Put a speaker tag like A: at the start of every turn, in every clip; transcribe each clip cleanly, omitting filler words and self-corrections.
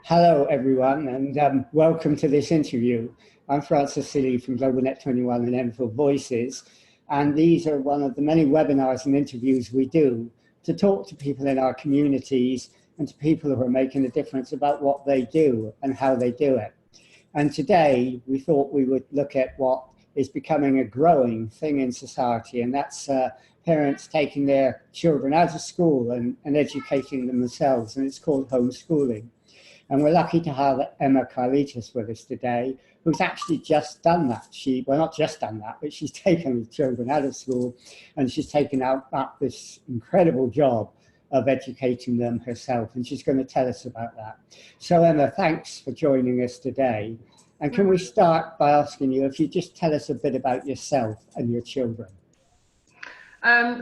A: Hello, everyone, and welcome to this interview. I'm Francis Seeley from GlobalNet 21 and M4 Voices, and these are one of the many webinars and interviews we do to talk to people in our communities and to people who are making a difference about what they do and how they do it. And today, we thought we would look at what is becoming a growing thing in society, and that's parents taking their children out of school and educating them themselves, and it's called homeschooling. And we're lucky to have Emma Carlitos with us today, who's actually just done that. Well, not just done that, but she's taken the children out of school and she's taken out this incredible job of educating them herself. And she's going to tell us about that. So Emma, thanks for joining us today. And can we start by asking you if you just tell us a bit about yourself and your children?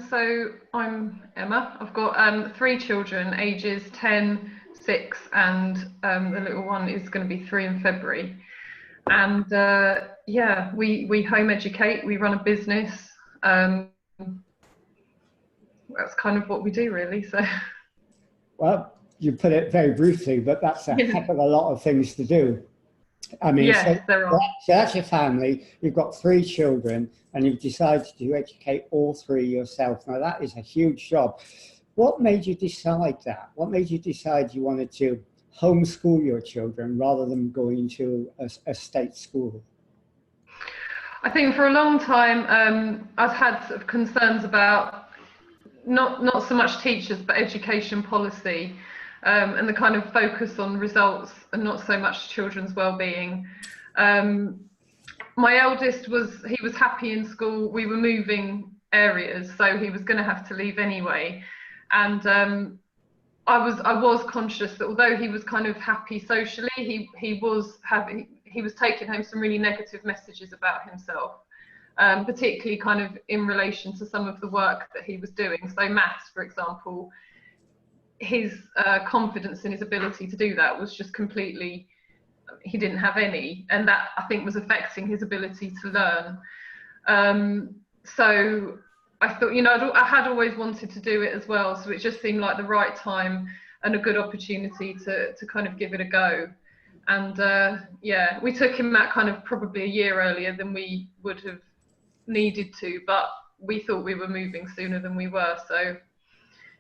B: So I'm Emma. I've got 3 children, ages 10, 6, and the little one is going to be 3 in February. And yeah, we home educate, we run a business. That's kind of what we do, really. So,
A: well, you put it very briefly, but that's a heck of a lot of things to do. I mean,
B: yes, there are.
A: So that's your family. You've got 3 children, and you've decided to educate all 3 yourself. Now, that is a huge job. What made you decide that? What made you decide you wanted to homeschool your children rather than going to a state school?
B: I think for a long time, I've had sort of concerns about not so much teachers, but education policy, and the kind of focus on results and not so much children's well-being. My eldest was happy in school. We were moving areas, so he was going to have to leave anyway. And I was conscious that although he was kind of happy socially, he was taking home some really negative messages about himself, particularly kind of in relation to some of the work that he was doing. So maths, for example, his confidence in his ability to do that was just completely, he didn't have any, and that I think was affecting his ability to learn. So I thought, I had always wanted to do it as well, so it just seemed like the right time and a good opportunity to kind of give it a go. And yeah, we took him out kind of probably a year earlier than we would have needed to, but we thought we were moving sooner than we were, so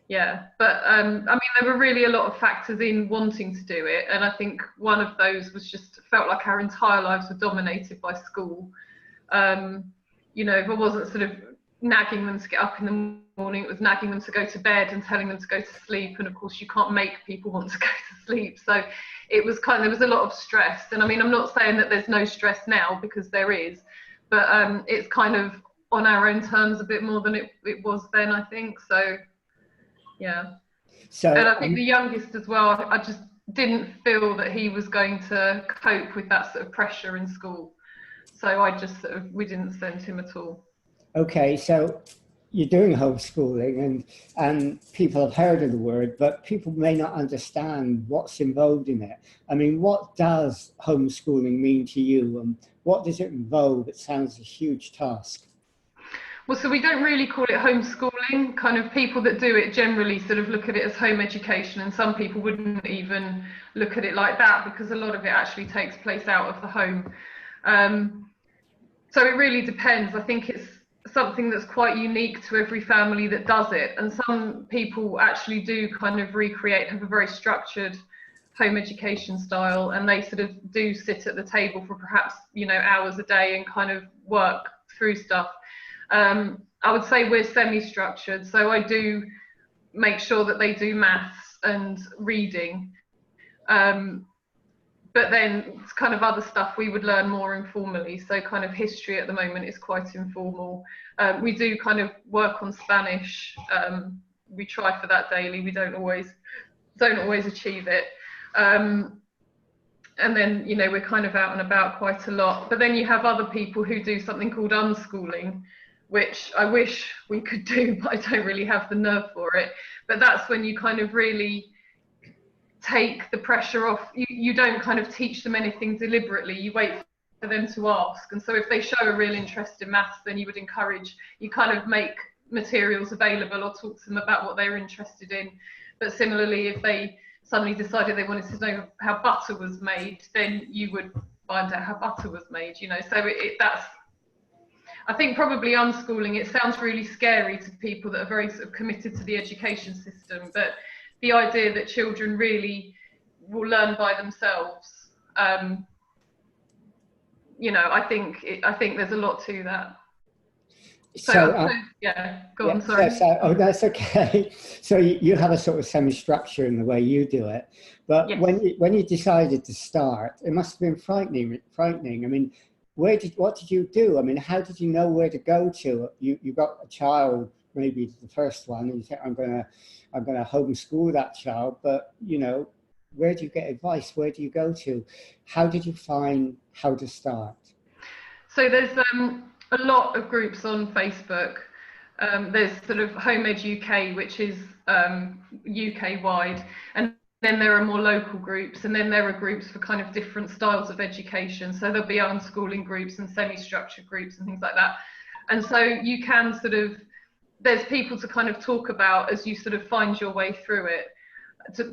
B: yeah. But I mean, there were really a lot of factors in wanting to do it, and I think one of those was just felt like our entire lives were dominated by school. If I wasn't sort of nagging them to get up in the morning, it was nagging them to go to bed and telling them to go to sleep, and of course you can't make people want to go to sleep, so it was there was a lot of stress. And I mean, I'm not saying that there's no stress now, because there is, but it's kind of on our own terms a bit more than it was then, I think. So yeah. So, and I think the youngest as well, I just didn't feel that he was going to cope with that sort of pressure in school, so I just we didn't send him at all.
A: Okay, so you're doing homeschooling, and people have heard of the word, but people may not understand what's involved in it. I mean, what does homeschooling mean to you, and what does it involve? It sounds a huge task.
B: Well, so we don't really call it homeschooling. Kind of people that do it generally sort of look at it as home education, and some people wouldn't even look at it like that, because a lot of it actually takes place out of the home. So it really depends. I think it's something that's quite unique to every family that does it, and some people actually do kind of have a very structured home education style, and they sort of do sit at the table for perhaps hours a day and kind of work through stuff. I would say we're semi-structured, so I do make sure that they do maths and reading, but then it's kind of other stuff we would learn more informally. So kind of history at the moment is quite informal. We do kind of work on Spanish. We try for that daily. We don't always achieve it. And then, we're kind of out and about quite a lot. But then you have other people who do something called unschooling, which I wish we could do, but I don't really have the nerve for it. But that's when you kind of really take the pressure off. You don't kind of teach them anything deliberately. You wait for them to ask. And so if they show a real interest in maths, then you kind of make materials available or talk to them about what they're interested in. But similarly, if they suddenly decided they wanted to know how butter was made, then you would find out how butter was made, you know. So that's, I think probably unschooling, it sounds really scary to people that are very sort of committed to the education system, but the idea that children really will learn by themselves, you know, I think there's a lot to that. So yeah, go on, sorry.
A: Oh, that's okay. So you have a sort of semi-structure in the way you do it, but
B: Yes.
A: when you decided to start, it must have been frightening. I mean, what did you do? I mean, how did you know where to go to? You got a child, maybe the first one, and you think, I'm gonna homeschool that child, but you know, where do you get advice? Where do you go to? How did you find how to start?
B: So there's a lot of groups on Facebook. There's sort of Home Ed UK, which is UK wide, and then there are more local groups, and then there are groups for kind of different styles of education. So there'll be unschooling groups and semi-structured groups and things like that. And so you can sort of, there's people to kind of talk about as you sort of find your way through it,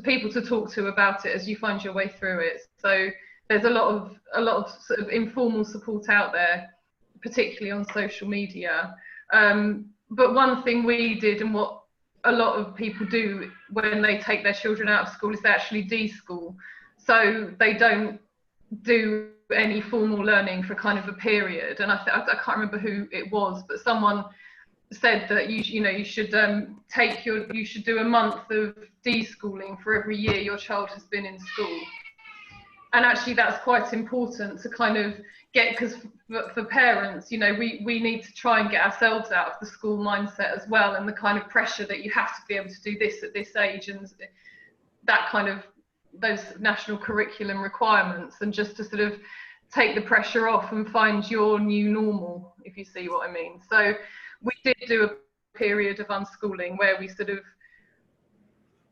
B: people to talk to about it as you find your way through it. So there's a lot of sort of informal support out there, particularly on social media. But one thing we did, and what a lot of people do when they take their children out of school, is they actually de-school. So they don't do any formal learning for kind of a period. And I can't remember who it was, but someone said that you should do a month of de-schooling for every year your child has been in school. And actually that's quite important to kind of get, because for parents, you know, we need to try and get ourselves out of the school mindset as well, and the kind of pressure that you have to be able to do this at this age, and that kind of, those national curriculum requirements, and just to sort of take the pressure off and find your new normal, if you see what I mean. So we did do a period of unschooling where we sort of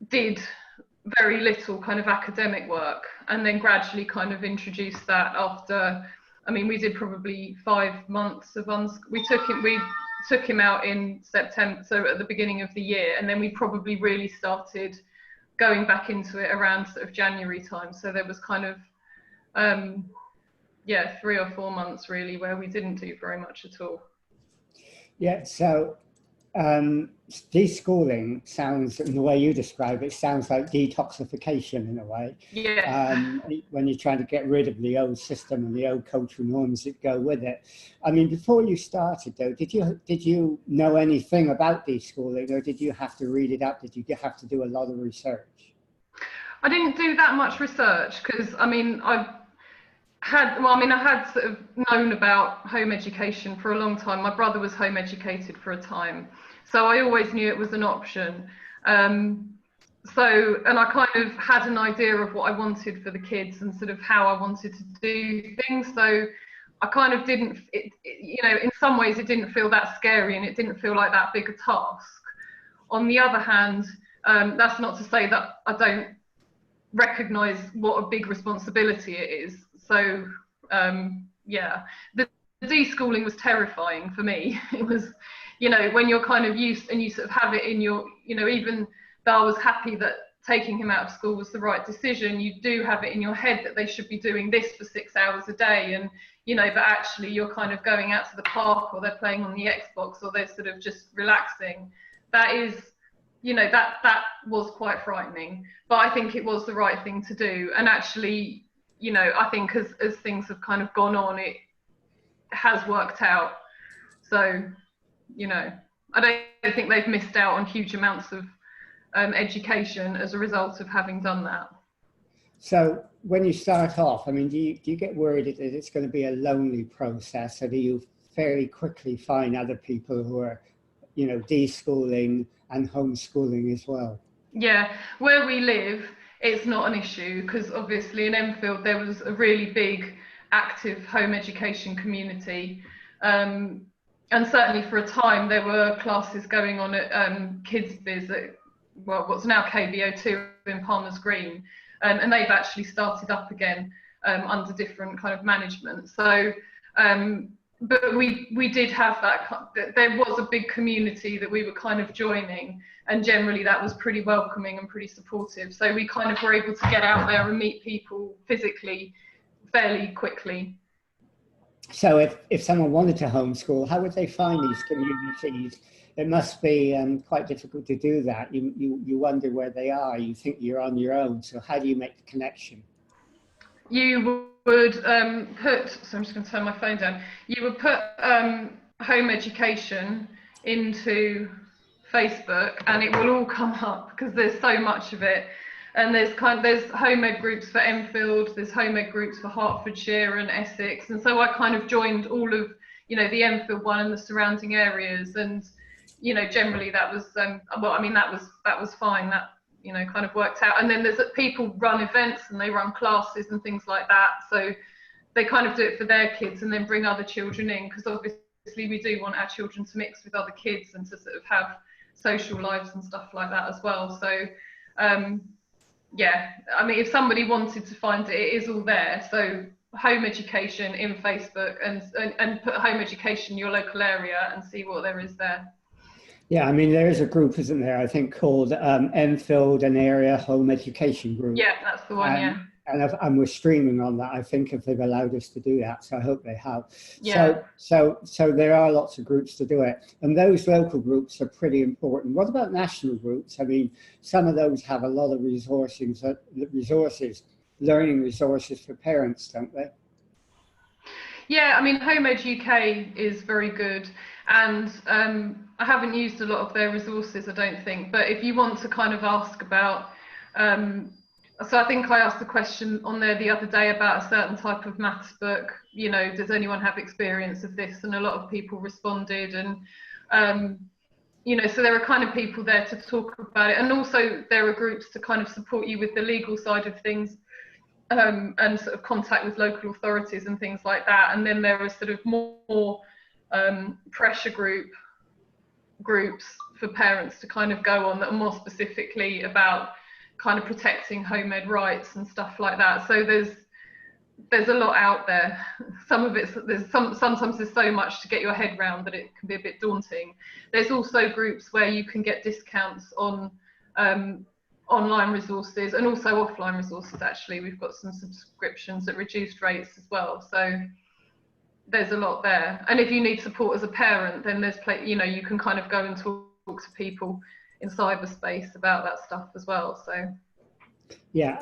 B: did very little kind of academic work, and then gradually kind of introduced that after, I mean, we did probably 5 months of we took him out in September, so at the beginning of the year, and then we probably really started going back into it around sort of January time. So there was kind of 3 or 4 months really where we didn't do very much at all.
A: Yeah, so deschooling sounds, in the way you describe it, sounds like detoxification in a way.
B: Yeah.
A: When you're trying to get rid of the old system and the old cultural norms that go with it. I mean, before you started though, did you know anything about deschooling, or did you have to read it up? Did you have to do a lot of research?
B: I didn't do that much research because, I mean, I had sort of known about home education for a long time. My brother was home educated for a time, so I always knew it was an option. And I kind of had an idea of what I wanted for the kids and sort of how I wanted to do things. So I kind of didn't, you know, in some ways it didn't feel that scary, and it didn't feel like that big a task. On the other hand, that's not to say that I don't recognise what a big responsibility it is. So the deschooling was terrifying for me. It was, you know, when you're kind of used and you sort of have it in your, you know, even though I was happy that taking him out of school was the right decision, you do have it in your head that they should be doing this for 6 hours a day, and you know, but actually you're kind of going out to the park, or they're playing on the Xbox, or they're sort of just relaxing. That is, you know, that was quite frightening, but I think it was the right thing to do. And actually, you know, I think as things have kind of gone on, it has worked out. So, you know, I don't think they've missed out on huge amounts of education as a result of having done that.
A: So when you start off, I mean, do you get worried that it's going to be a lonely process, or do you fairly quickly find other people who are, you know, deschooling and homeschooling as well?
B: Yeah, where we live, it's not an issue, because obviously in Enfield there was a really big active home education community, and certainly for a time there were classes going on at Kids Biz at, well, what's now KBO2 in Palmer's Green, and they've actually started up again under different kind of management. So but we did have there was a big community that we were kind of joining, and generally that was pretty welcoming and pretty supportive. So we kind of were able to get out there and meet people physically fairly quickly.
A: So if someone wanted to homeschool, how would they find these communities? It must be quite difficult to do that. You wonder where they are. You think you're on your own. So how do you make the connection?
B: You would so I'm just going to turn my phone down. You would put home education into Facebook, and it will all come up because there's so much of it. And there's home ed groups for Enfield, there's home ed groups for Hertfordshire and Essex, and so I kind of joined all of, you know, the Enfield one and the surrounding areas, and you know, generally that was well, I mean, that was fine. That, you know, kind of worked out. And then there's people run events and they run classes and things like that, so they kind of do it for their kids and then bring other children in, because obviously we do want our children to mix with other kids and to sort of have social lives and stuff like that as well. So yeah, I mean, if somebody wanted to find it, it is all there. So home education in Facebook, and put home education in your local area and see what there is there.
A: Yeah, I mean, there is a group, isn't there, I think, called Enfield and Area Home Education Group.
B: Yeah, that's the one, yeah.
A: And we're streaming on that, I think, if they've allowed us to do that. So I hope they have.
B: Yeah.
A: So there are lots of groups to do it. And those local groups are pretty important. What about national groups? I mean, some of those have a lot of resources, learning resources for parents, don't they?
B: Yeah, I mean, Home Ed UK is very good, and I haven't used a lot of their resources, I don't think, but if you want to kind of ask about, so I think I asked the question on there the other day about a certain type of maths book, you know, does anyone have experience of this? And a lot of people responded, and you know, so there are kind of people there to talk about it, and also there are groups to kind of support you with the legal side of things. And sort of contact with local authorities and things like that. And then there are sort of more pressure groups for parents to kind of go on that are more specifically about kind of protecting home ed rights and stuff like that. So there's a lot out there. Some of it's, sometimes there's so much to get your head around that it can be a bit daunting. There's also groups where you can get discounts on online resources and also offline resources. Actually, we've got some subscriptions at reduced rates as well, so there's a lot there. And if you need support as a parent, then there's you know, you can kind of go and talk to people in cyberspace about that stuff as well. So
A: yeah,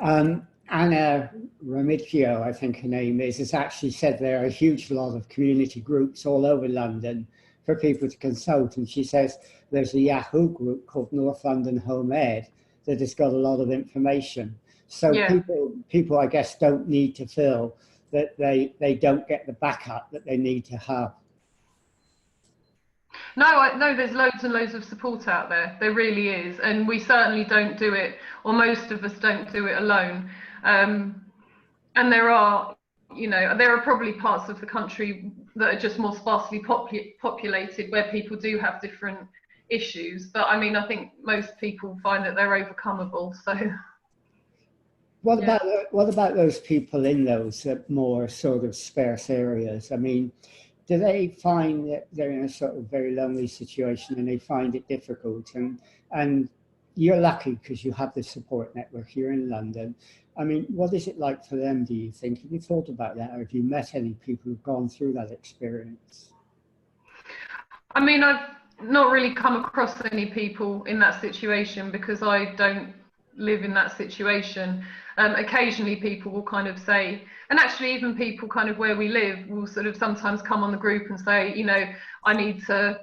A: Anna Remigio, I think her name is, has actually said there are a huge lot of community groups all over London for people to consult, and she says there's a Yahoo group called North London Home Ed that has got a lot of information. So yeah, people I guess don't need to feel that they don't get the backup that they need to have.
B: No, there's loads and loads of support out there. There really is, and we certainly don't do it, or most of us don't do it alone. And there are, you know, there are probably parts of the country that are just more sparsely populated where people do have different issues, but I mean, I think most people find that they're overcomable. So
A: what about those people in those more sort of sparse areas? I mean, do they find that they're in a sort of very lonely situation and they find it difficult? And you're lucky because you have the support network here in London. I mean, what is it like for them, do you think? Have you thought about that, or have you met any people who've gone through that experience?
B: I mean, I've not really come across any people in that situation because I don't live in that situation. Occasionally people will kind of say, and actually even people kind of where we live will sort of sometimes come on the group and say, you know, I need to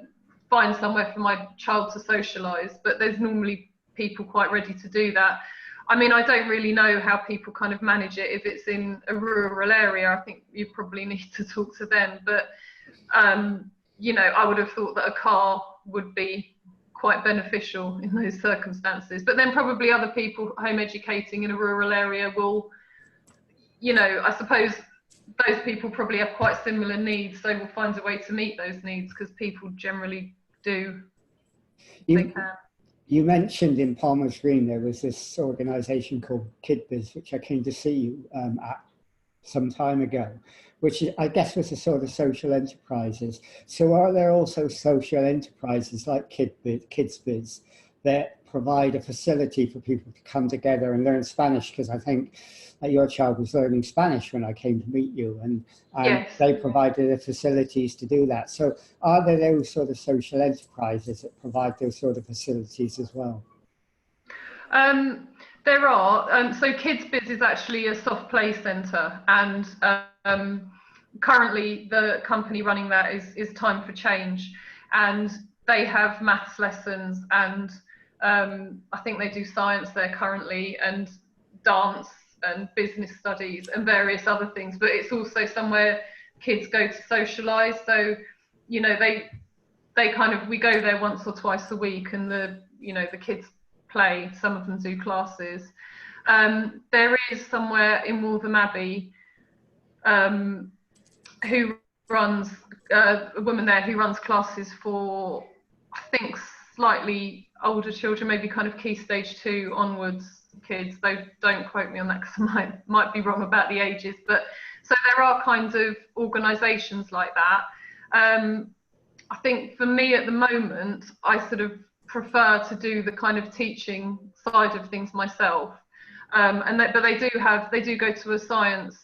B: find somewhere for my child to socialise, but there's normally people quite ready to do that. I mean, I don't really know how people kind of manage it. If it's in a rural area, I think you probably need to talk to them, but you know, I would have thought that a car would be quite beneficial in those circumstances. But then probably other people home educating in a rural area will, you know, I suppose those people probably have quite similar needs, so we'll find a way to meet those needs because people generally do. They can.
A: You mentioned in Palmer's Green there was this organisation called KidBiz, which I came to see you at. some time ago, which I guess was a sort of social enterprises. So are there also social enterprises like KidsBiz that provide a facility for people to come together and learn Spanish? Because I think that your child was learning Spanish when I came to meet you, and
B: Yes.
A: they provided the facilities to do that. So are there those sort of social enterprises that provide those sort of facilities as well?
B: There are. So KidsBiz is actually a soft play centre, and currently the company running that is Time for Change, and they have maths lessons, and I think they do science there currently, and dance and business studies and various other things. But it's also somewhere kids go to socialise. So you know, they kind of, we go there once or twice a week, and the kids play, some of them do classes. There is somewhere in Waltham Abbey who runs, a woman there who runs classes for, I think, slightly older children, maybe kind of Key Stage 2 onwards kids, though don't quote me on that because I might be wrong about the ages. But so there are kinds of organisations like that. I think for me at the moment, I sort of prefer to do the kind of teaching side of things myself, but they do go to a science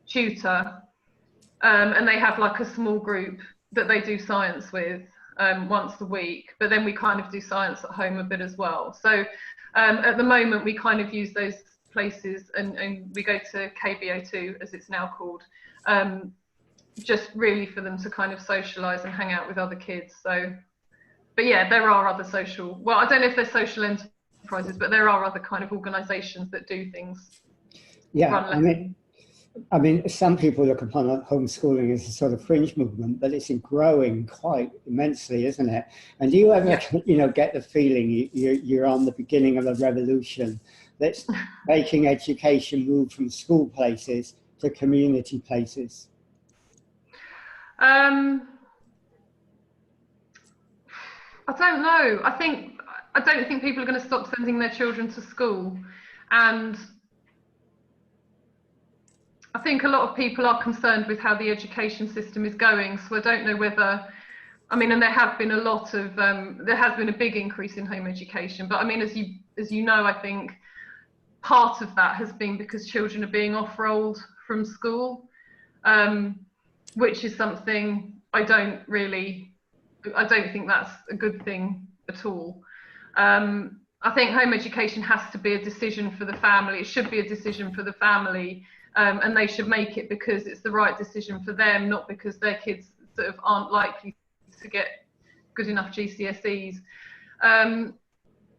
B: tutor, and they have like a small group that they do science with once a week, but then we kind of do science at home a bit as well. So at the moment we kind of use those places, and we go to KBO2 as it's now called, just really for them to kind of socialise and hang out with other kids. So, but yeah, there are other social, well, I don't know if they're social enterprises, but there are other kind of organisations that do things.
A: Yeah, I mean, some people look upon homeschooling as a sort of fringe movement, but it's growing quite immensely, isn't it? And do you ever, get the feeling you're on the beginning of a revolution that's making education move from school places to community places?
B: I don't know. I don't think people are going to stop sending their children to school, and I think a lot of people are concerned with how the education system is going. So I don't know whether, I mean, and there have been a lot of, there has been a big increase in home education. But I mean, as you know, I think part of that has been because children are being off-rolled from school, which is something I don't think that's a good thing at all. I think home education has to be a decision for the family. It should be a decision for the family. And they should make it because it's the right decision for them, not because their kids sort of aren't likely to get good enough GCSEs.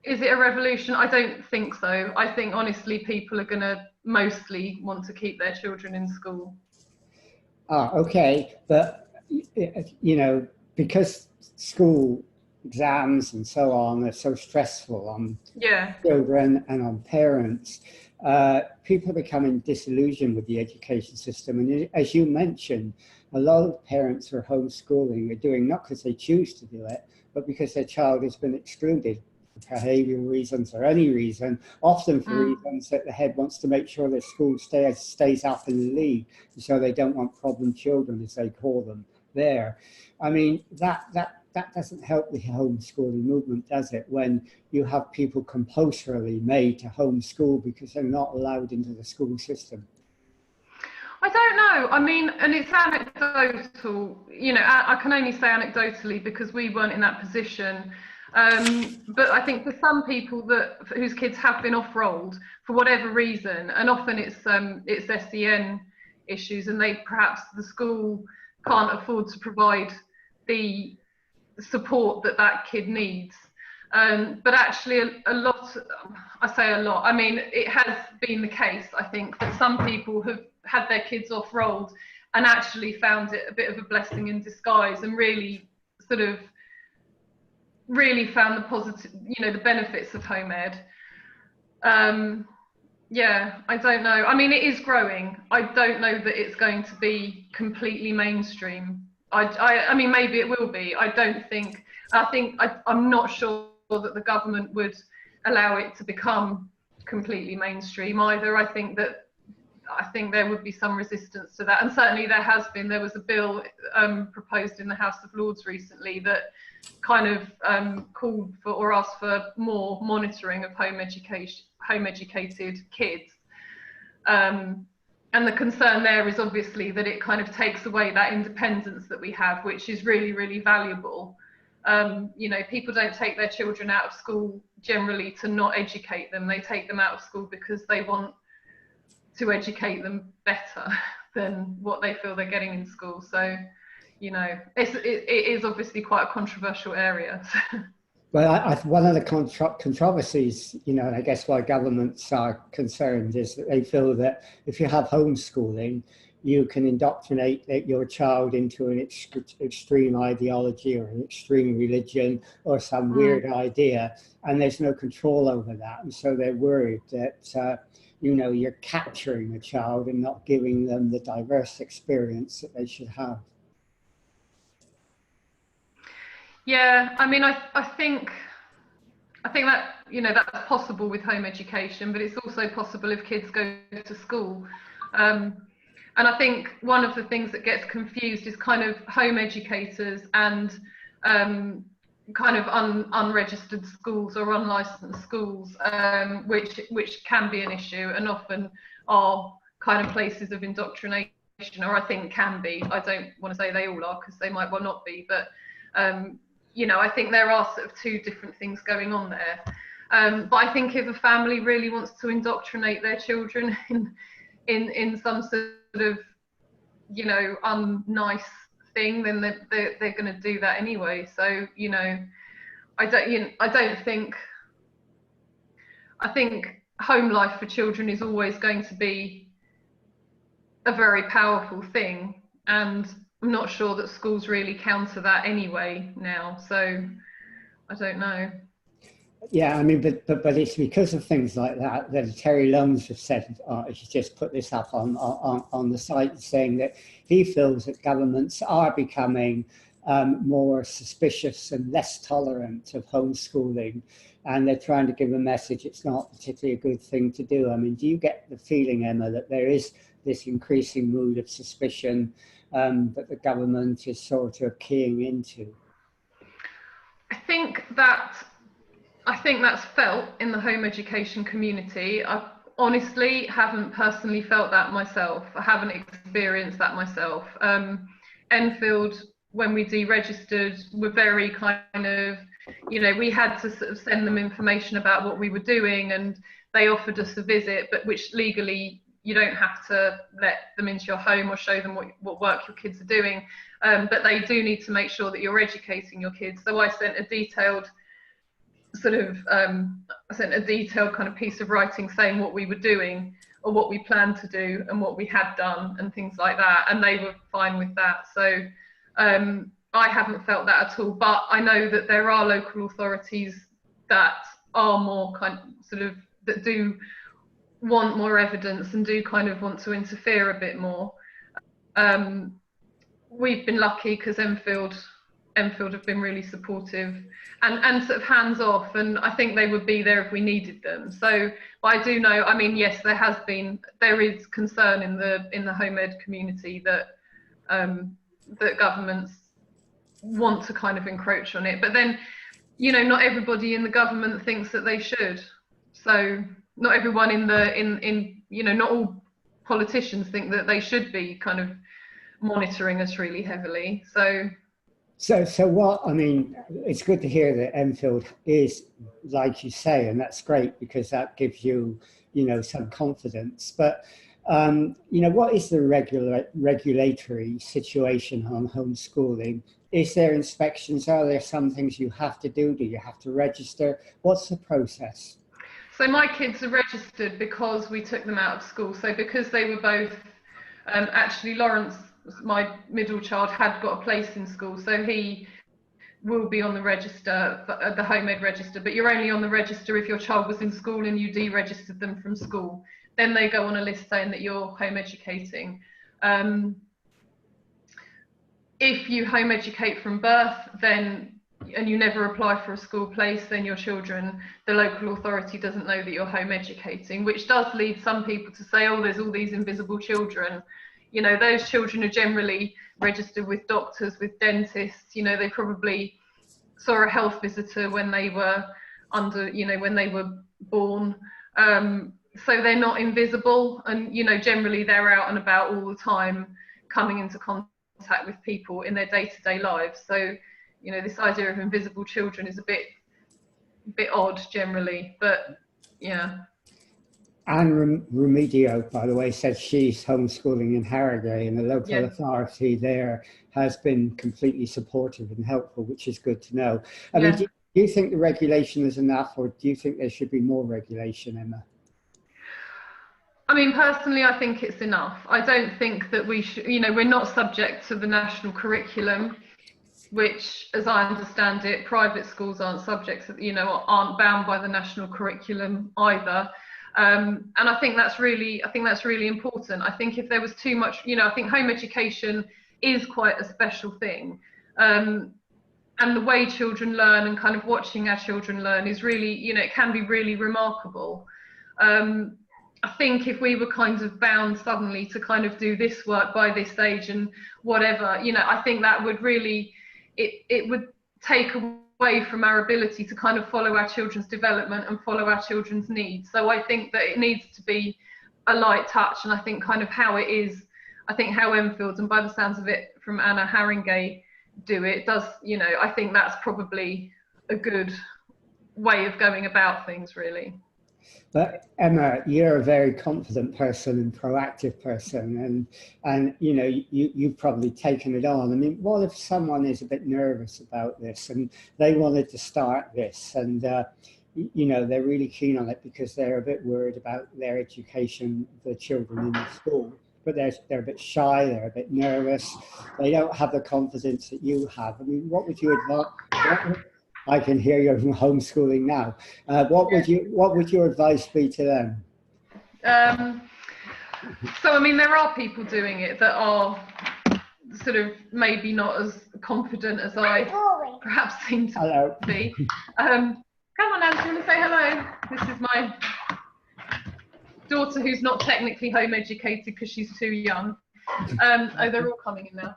B: Is it a revolution? I don't think so. I think honestly people are going to mostly want to keep their children in school.
A: Okay, but because school exams and so on are so stressful on children and on parents, people are becoming disillusioned with the education system. And as you mentioned, a lot of parents who are homeschooling are doing not because they choose to do it, but because their child has been excluded for behavioural reasons or any reason, often for reasons that the head wants to make sure their school stays up in the league, so they don't want problem children, as they call them, there. I mean, that doesn't help the homeschooling movement, does it, when you have people compulsorily made to homeschool because they're not allowed into the school system?
B: I don't know. I mean, and it's anecdotal. I can only say anecdotally because we weren't in that position. But I think for some people whose kids have been off-rolled for whatever reason, and often it's SEN issues, and perhaps the school can't afford to provide the support that kid needs. But actually a lot, I say a lot, I mean, it has been the case, I think, that some people have had their kids off-rolled and actually found it a bit of a blessing in disguise, and really found the positive, the benefits of home ed. Yeah, I don't know. I mean, it is growing. I don't know that it's going to be completely mainstream. I mean, maybe it will be. I'm not sure that the government would allow it to become completely mainstream either. I think I think there would be some resistance to that, and certainly there has been. There was a bill proposed in the House of Lords recently that kind of called for or asked for more monitoring of home educated kids. And the concern there is obviously that it kind of takes away that independence that we have, which is really, really valuable. You know, people don't take their children out of school generally to not educate them. They take them out of school because they want to educate them better than what they feel they're getting in school. So, you know, it is obviously quite a controversial area.
A: Well, one of the controversies, you know, and I guess why governments are concerned is that they feel that if you have homeschooling, you can indoctrinate your child into an extreme ideology or an extreme religion or some weird idea, and there's no control over that. And so they're worried that, you know, you're capturing a child and not giving them the diverse experience that they should have.
B: Yeah, I mean, I think that, you know, that's possible with home education, but it's also possible if kids go to school. And I think one of the things that gets confused is kind of home educators and kind of unregistered schools or unlicensed schools, which can be an issue and often are kind of places of indoctrination, or I think can be. I don't want to say they all are because they might well not be, but you know, I think there are sort of two different things going on there. But I think if a family really wants to indoctrinate their children in some sort of, you know, unnice thing, then they're going to do that anyway. So, you know, I think home life for children is always going to be a very powerful thing, and I'm not sure that schools really counter that anyway now. So I don't know.
A: Yeah, I mean, but it's because of things like that that Terry Loams has said. He's just put this up on the site, saying that he feels that governments are becoming more suspicious and less tolerant of homeschooling, and they're trying to give a message it's not particularly a good thing to do. I mean, do you get the feeling, Emma, that there is this increasing mood of suspicion that the government is sort of keying into?
B: I think that's felt in the home education community. I honestly haven't personally felt that myself. I haven't experienced that myself. Enfield, when we deregistered, were very kind of, you know, we had to sort of send them information about what we were doing, and they offered us a visit, but which legally you don't have to let them into your home or show them what work your kids are doing. But they do need to make sure that you're educating your kids. So I sent a detailed kind of piece of writing saying what we were doing or what we planned to do and what we had done and things like that, and they were fine with that. So I haven't felt that at all, but I know that there are local authorities that are more that do want more evidence and do kind of want to interfere a bit more. We've been lucky because Enfield have been really supportive and sort of hands off, and I think they would be there if we needed them. So, but I do know, I mean, yes, there is concern in the home ed community that that governments want to kind of encroach on it, but then, you know, not everybody in the government thinks that they should. So not everyone you know, not all politicians think that they should be kind of monitoring us really heavily. So
A: what, I mean, it's good to hear that Enfield is, like you say, and that's great because that gives you, you know, some confidence. But, you know, what is the regulatory situation on homeschooling? Is there inspections? Are there some things you have to do? Do you have to register? What's the process?
B: So my kids are registered because we took them out of school. So because they were both, actually Lawrence, my middle child, had got a place in school, so he will be on the register, the home ed register, but you're only on the register if your child was in school and you deregistered them from school. Then they go on a list saying that you're home educating. If you home educate from birth, then and you never apply for a school place, then your children, the local authority doesn't know that you're home educating, which does lead some people to say, oh, there's all these invisible children. You know, those children are generally registered with doctors, with dentists. You know, they probably saw a health visitor when they were when they were born. So they're not invisible, and, you know, generally they're out and about all the time, coming into contact with people in their day-to-day lives. So, you know, this idea of invisible children is a bit odd generally, but yeah.
A: Anne Remedio, by the way, said she's homeschooling in Harrogate, and the local authority there has been completely supportive and helpful, which is good to know. I mean, do you think the regulation is enough, or do you think there should be more regulation, Emma?
B: I mean, personally, I think it's enough. I don't think that we should, you know, we're not subject to the national curriculum, which, as I understand it, private schools aren't subject to, you know, aren't bound by the national curriculum either. And I think that's really important. I think if there was too much, you know, I think home education is quite a special thing. And the way children learn, and kind of watching our children learn, is really, you know, it can be really remarkable. I think if we were kind of bound suddenly to kind of do this work by this age and whatever, you know, I think that would really, it would take away from our ability to kind of follow our children's development and follow our children's needs. So I think that it needs to be a light touch, and I think kind of how it is, I think how Enfield, and by the sounds of it from Anna, Haringey do it, does, you know, I think that's probably a good way of going about things, really.
A: But Emma, you're a very confident person and proactive person, and you know, you've probably taken it on. I mean, what if someone is a bit nervous about this and they wanted to start this, and you know, they're really keen on it because they're a bit worried about their education, the children in the school, but they're a bit shy, they're a bit nervous, they don't have the confidence that you have. I mean, what would you advise? I can hear you're homeschooling now. What would your advice be to them?
B: So I mean, there are people doing it that are sort of maybe not as confident as I perhaps seem to be. Come on, Anne, do you want to say hello? This is my daughter, who's not technically home educated because she's too young. Oh, they're all coming in now.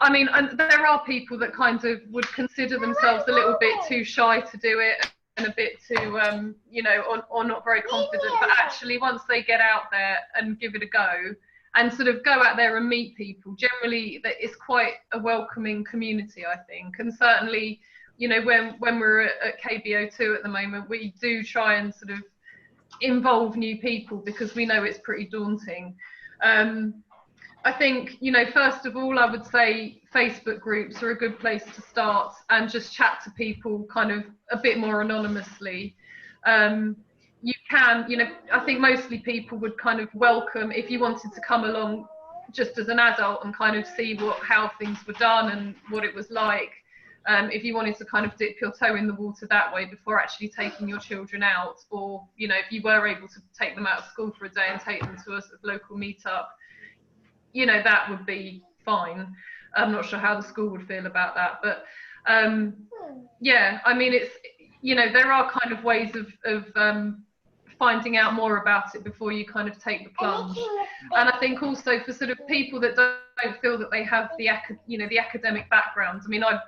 B: I mean, and there are people that kind of would consider themselves a little bit too shy to do it, and a bit too, you know, or not very confident. But actually, once they get out there and give it a go, and sort of go out there and meet people, generally it's quite a welcoming community, I think. And certainly, you know, when we're at KBO2 at the moment, we do try and sort of involve new people, because we know it's pretty daunting. I think, you know, first of all, I would say Facebook groups are a good place to start, and just chat to people kind of a bit more anonymously. You can, you know, I think mostly people would kind of welcome if you wanted to come along just as an adult and kind of see how things were done and what it was like. If you wanted to kind of dip your toe in the water that way before actually taking your children out, or, you know, if you were able to take them out of school for a day and take them to a local meetup, you know, that would be fine. I'm not sure how the school would feel about that, but yeah, I mean, it's, you know, there are kind of ways of finding out more about it before you kind of take the plunge. And I think also for sort of people that don't feel that they have the academic background. I mean, I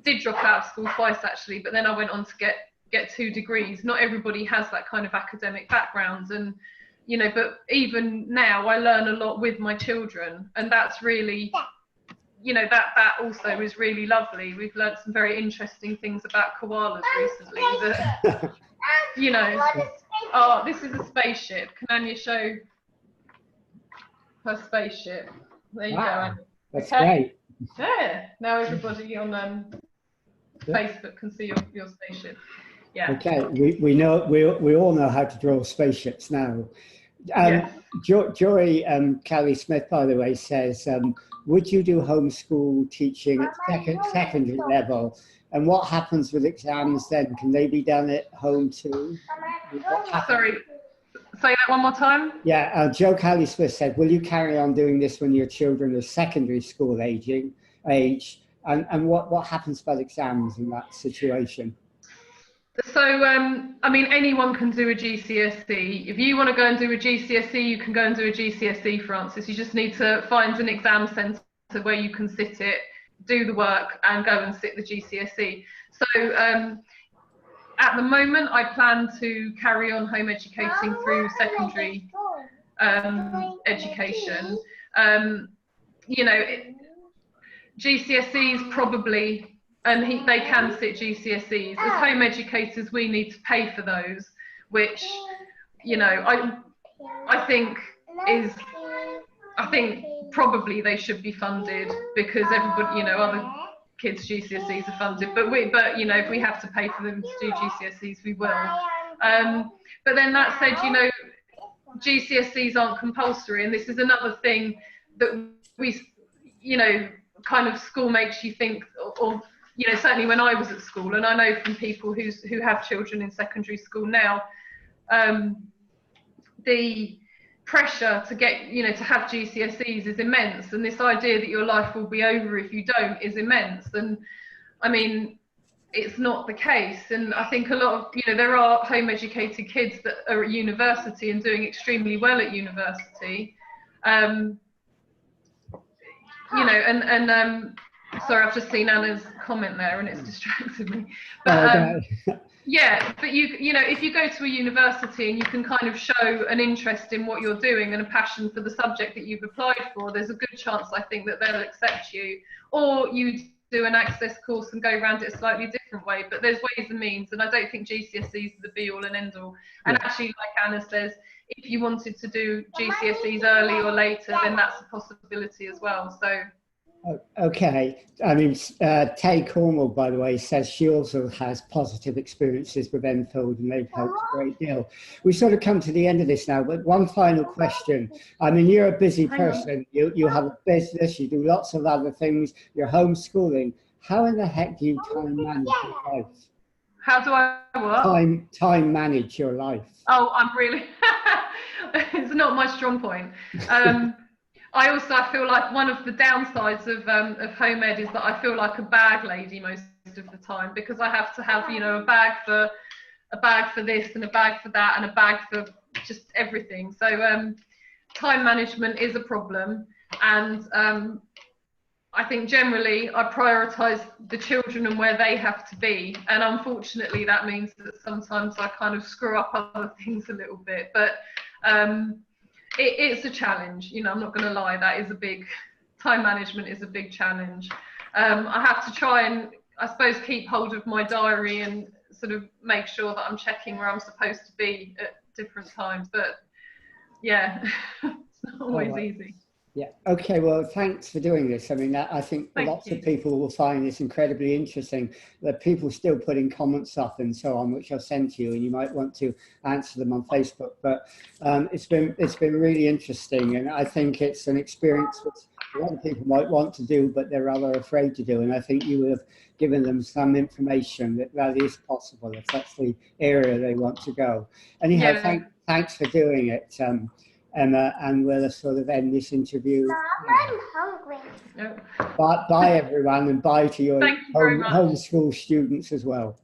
B: did drop out of school twice actually, but then I went on to get 2 degrees. Not everybody has that kind of academic background, and, you know, but even now I learn a lot with my children, and that's really, you know, that also is really lovely. We've learned some very interesting things about koalas recently that, you know, oh, this is a spaceship. Can Anya show her spaceship? There you go, Anya.
A: That's great.
B: Yeah, now everybody on Facebook can see your spaceship. Yeah. Okay,
A: we all know how to draw spaceships now.
B: Yes.
A: Joy Kelly-Smith, by the way, says, would you do homeschool teaching at secondary level? And what happens with exams then? Can they be done at home too?
B: Sorry, say that one more time.
A: Yeah, Joe Kelly-Smith said, will you carry on doing this when your children are secondary school age? And what happens about exams in that situation?
B: So, I mean, anyone can do a GCSE. If you want to go and do a GCSE, you can go and do a GCSE, Francis. You just need to find an exam centre where you can sit it, do the work, and go and sit the GCSE. So, at the moment, I plan to carry on home educating through secondary education. You know, GCSEs probably. And they can sit GCSEs. As home educators, we need to pay for those, which, you know, I think probably they should be funded, because everybody, you know, other kids' GCSEs are funded. But you know, if we have to pay for them to do GCSEs, we will. But then that said, you know, GCSEs aren't compulsory, and this is another thing that we, you know, kind of school makes you think, or you know, certainly when I was at school, and I know from people who have children in secondary school now, the pressure to get, you know, to have GCSEs is immense, and this idea that your life will be over if you don't is immense. And I mean, it's not the case. And I think a lot of, you know, there are home educated kids that are at university and doing extremely well at university. You know, and sorry, I've just seen Anna's comment there and it's distracted me. But yeah, but you know, if you go to a university and you can kind of show an interest in what you're doing and a passion for the subject that you've applied for, there's a good chance, I think, that they'll accept you. Or you do an access course and go around it a slightly different way. But there's ways and means, and I don't think GCSEs are the be all and end all. And actually, like Anna says, if you wanted to do GCSEs early or later, then that's a possibility as well. So.
A: Okay, I mean, Tay Cornwall, by the way, says she also has positive experiences with Enfield and they've helped a great deal. We sort of come to the end of this now, but one final question. I mean, you're a busy person, you have a business, you do lots of other things, you're homeschooling. How in the heck do you time manage your life?
B: How do I what?
A: Time manage your life.
B: Oh, I'm really, it's not my strong point. I feel like one of the downsides of home ed is that I feel like a bag lady most of the time, because I have to have, you know, a bag for this and a bag for that and a bag for just everything. So time management is a problem, and I think generally I prioritise the children and where they have to be, and unfortunately that means that sometimes I kind of screw up other things a little bit, but it's a challenge, you know, I'm not going to lie, time management is a big challenge. I have to try and, I suppose, keep hold of my diary and sort of make sure that I'm checking where I'm supposed to be at different times, but yeah, it's not always easy.
A: Yeah, okay, well, thanks for doing this. I mean, I think lots of people will find this incredibly interesting, that people still putting comments up and so on, which I'll send to you, and you might want to answer them on Facebook. But it's been really interesting, and I think it's an experience which a lot of people might want to do, but they're rather afraid to do. And I think you would have given them some information that is possible if that's the area they want to go. Anyhow, thanks for doing it. Emma, and we'll sort of end this interview.
C: Mom, I'm hungry.
A: Bye everyone, and bye to your homeschool students as well.